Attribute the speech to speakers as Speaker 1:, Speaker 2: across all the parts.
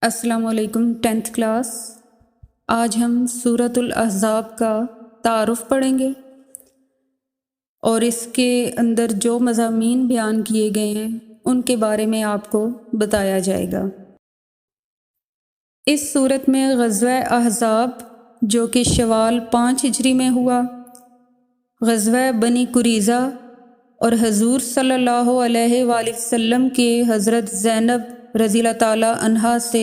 Speaker 1: السلام علیکم 10th class. آج ہم سورۃ الاحزاب کا تعارف پڑھیں گے اور اس کے اندر جو مضامین بیان کیے گئے ہیں ان کے بارے میں آپ کو بتایا جائے گا۔ اس صورت میں غزوہ احزاب جو کہ شوال 5 ہجری میں ہوا، غزوہ بنی قریظہ اور حضور صلی اللہ علیہ وآلہ وسلم کے حضرت زینب رضی اللہ تعالی عنہا سے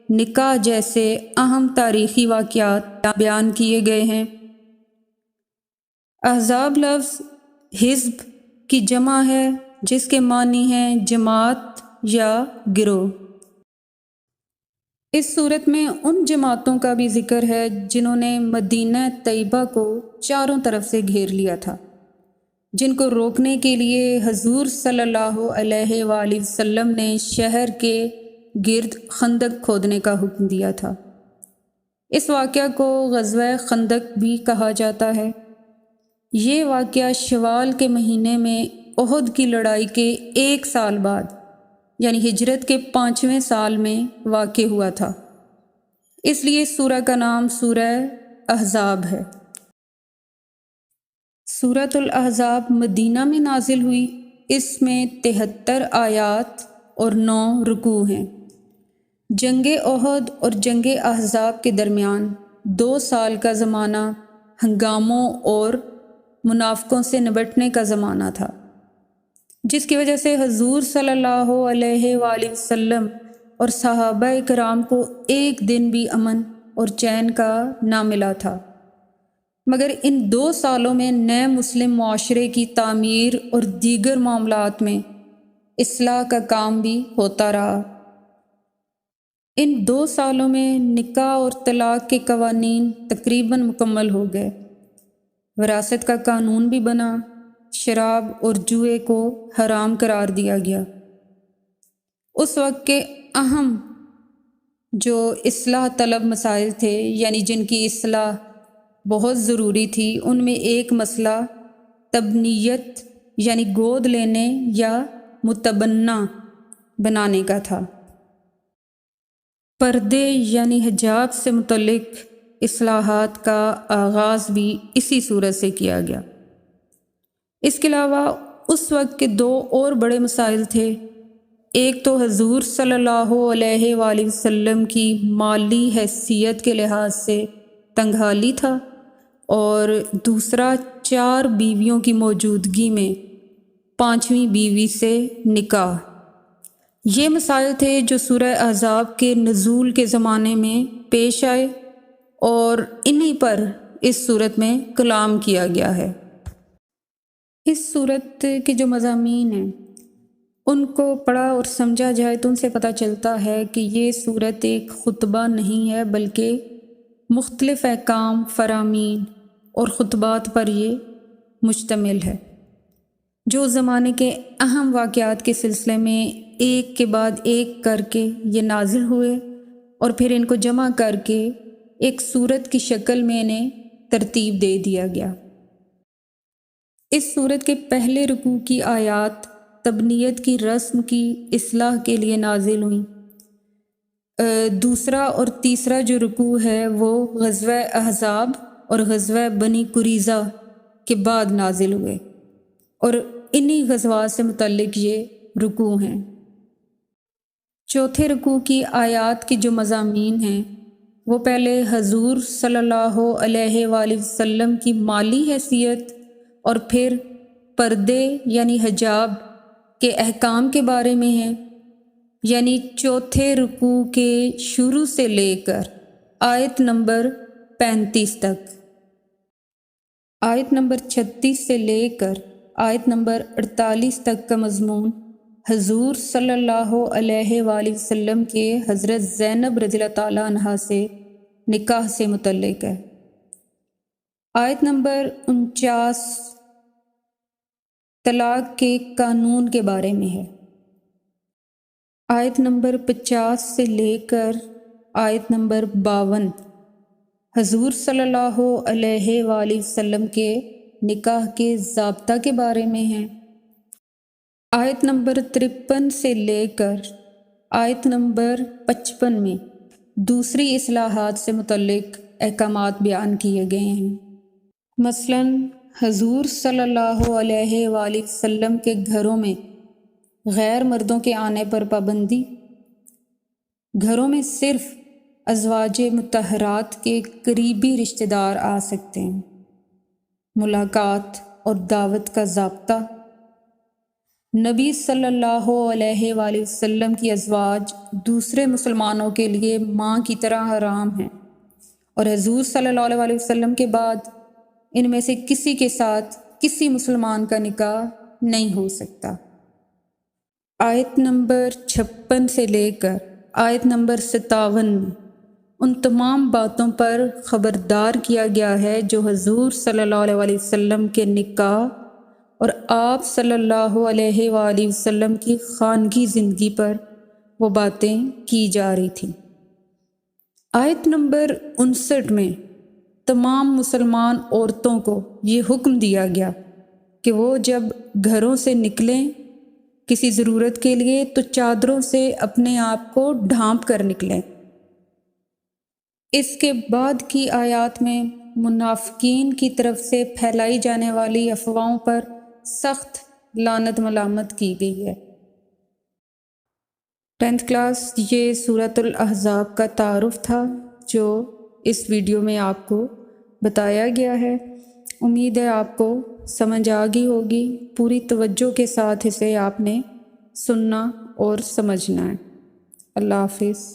Speaker 1: نکاح جیسے اہم تاریخی واقعات بیان کیے گئے ہیں۔ احزاب لفظ حزب کی جمع ہے جس کے معنی ہیں جماعت یا گروہ۔ اس صورت میں ان جماعتوں کا بھی ذکر ہے جنہوں نے مدینہ طیبہ کو چاروں طرف سے گھیر لیا تھا، جن کو روکنے کے لیے حضور صلی اللہ علیہ وآلہ وسلم نے شہر کے گرد خندق کھودنے کا حکم دیا تھا۔ اس واقعہ کو غزوہ خندق بھی کہا جاتا ہے۔ یہ واقعہ شوال کے مہینے میں احد کی لڑائی کے 1 سال بعد یعنی ہجرت کے 5ویں سال میں واقع ہوا تھا، اس لیے اس سورہ کا نام سورہ احزاب ہے۔ سورۃ الاحزاب مدینہ میں نازل ہوئی۔ اس میں 73 آیات اور 9 رکوع ہیں۔ جنگ احد اور جنگ احزاب کے درمیان 2 سال کا زمانہ ہنگاموں اور منافقوں سے نبٹنے کا زمانہ تھا، جس کی وجہ سے حضور صلی اللہ علیہ وآلہ وسلم اور صحابہ کرام کو ایک دن بھی امن اور چین کا نہ ملا تھا، مگر ان 2 سالوں میں نئے مسلم معاشرے کی تعمیر اور دیگر معاملات میں اصلاح کا کام بھی ہوتا رہا۔ ان 2 سالوں میں نکاح اور طلاق کے قوانین تقریباً مکمل ہو گئے، وراثت کا قانون بھی بنا، شراب اور جوئے کو حرام قرار دیا گیا۔ اس وقت کے اہم جو اصلاح طلب مسائل تھے یعنی جن کی اصلاح بہت ضروری تھی، ان میں ایک مسئلہ تبنیت یعنی گود لینے یا متبنہ بنانے کا تھا۔ پردے یعنی حجاب سے متعلق اصلاحات کا آغاز بھی اسی صورت سے کیا گیا۔ اس کے علاوہ اس وقت کے 2 اور بڑے مسائل تھے۔ ایک تو حضور صلی اللہ علیہ وآلہ وسلم کی مالی حیثیت کے لحاظ سے تنگ حالی تھا، اور دوسرا 4 بیویوں کی موجودگی میں 5ویں بیوی سے نکاح۔ یہ مسائل تھے جو سورہ احزاب کے نزول کے زمانے میں پیش آئے اور انہی پر اس صورت میں کلام کیا گیا ہے۔ اس صورت کے جو مضامین ہیں ان کو پڑھا اور سمجھا جائے تو ان سے پتہ چلتا ہے کہ یہ صورت ایک خطبہ نہیں ہے، بلکہ مختلف احکام، فرامین اور خطبات پر یہ مشتمل ہے، جو زمانے کے اہم واقعات کے سلسلے میں ایک کے بعد ایک کر کے یہ نازل ہوئے اور پھر ان کو جمع کر کے ایک صورت کی شکل میں انہیں ترتیب دے دیا گیا۔ اس صورت کے پہلے رکوع کی آیات تبنیت کی رسم کی اصلاح کے لیے نازل ہوئیں۔ دوسرا اور تیسرا جو رکوع ہے وہ غزوہ احزاب اور غزوہ بنی قریظہ کے بعد نازل ہوئے، اور انہی غزوات سے متعلق یہ رکوع ہیں۔ چوتھے رکوع کی آیات کے جو مضامین ہیں وہ پہلے حضور صلی اللہ علیہ وآلہ وسلم کی مالی حیثیت اور پھر پردے یعنی حجاب کے احکام کے بارے میں ہیں، یعنی چوتھے رکوع کے شروع سے لے کر آیت نمبر 35 تک، آیت نمبر 36 سے لے کر آیت نمبر 48 تک کا مضمون حضور صلی اللہ علیہ وآلہ وسلم کے حضرت زینب رضی اللہ تعالی عنہا سے نکاح سے متعلق ہے۔ آیت نمبر 49 طلاق کے قانون کے بارے میں ہے۔ آیت نمبر 50 سے لے کر آیت نمبر 52 حضور صلی اللہ علیہ وآلہ وسلم کے نکاح کے ضابطہ کے بارے میں ہیں۔ آیت نمبر 53 سے لے کر آیت نمبر 55 میں دوسری اصلاحات سے متعلق احکامات بیان کیے گئے ہیں۔ مثلاً حضور صلی اللہ علیہ وآلہ وسلم کے گھروں میں غیر مردوں کے آنے پر پابندی، گھروں میں صرف ازواج مطہرات کے قریبی رشتہ دار آ سکتے ہیں، ملاقات اور دعوت کا ضابطہ، نبی صلی اللہ علیہ وآلہ وسلم کی ازواج دوسرے مسلمانوں کے لیے ماں کی طرح حرام ہیں، اور حضور صلی اللہ علیہ وآلہ وسلم کے بعد ان میں سے کسی کے ساتھ کسی مسلمان کا نکاح نہیں ہو سکتا۔ آیت نمبر 56 سے لے کر آیت نمبر 57 میں ان تمام باتوں پر خبردار کیا گیا ہے جو حضور صلی اللہ علیہ وآلہ وسلم کے نکاح اور آپ صلی اللہ علیہ وآلہ وسلم کی خانگی زندگی پر وہ باتیں کی جا رہی تھیں۔ آیت نمبر 59 میں تمام مسلمان عورتوں کو یہ حکم دیا گیا کہ وہ جب گھروں سے نکلیں کسی ضرورت کے لیے تو چادروں سے اپنے آپ کو ڈھانپ کر نکلیں۔ اس کے بعد کی آیات میں منافقین کی طرف سے پھیلائی جانے والی افواہوں پر سخت لعنت ملامت کی گئی ہے۔ 10th کلاس، یہ سورۃ الاحزاب کا تعارف تھا جو اس ویڈیو میں آپ کو بتایا گیا ہے۔ امید ہے آپ کو سمجھ آ گئی ہوگی۔ پوری توجہ کے ساتھ اسے آپ نے سننا اور سمجھنا ہے۔ اللہ حافظ۔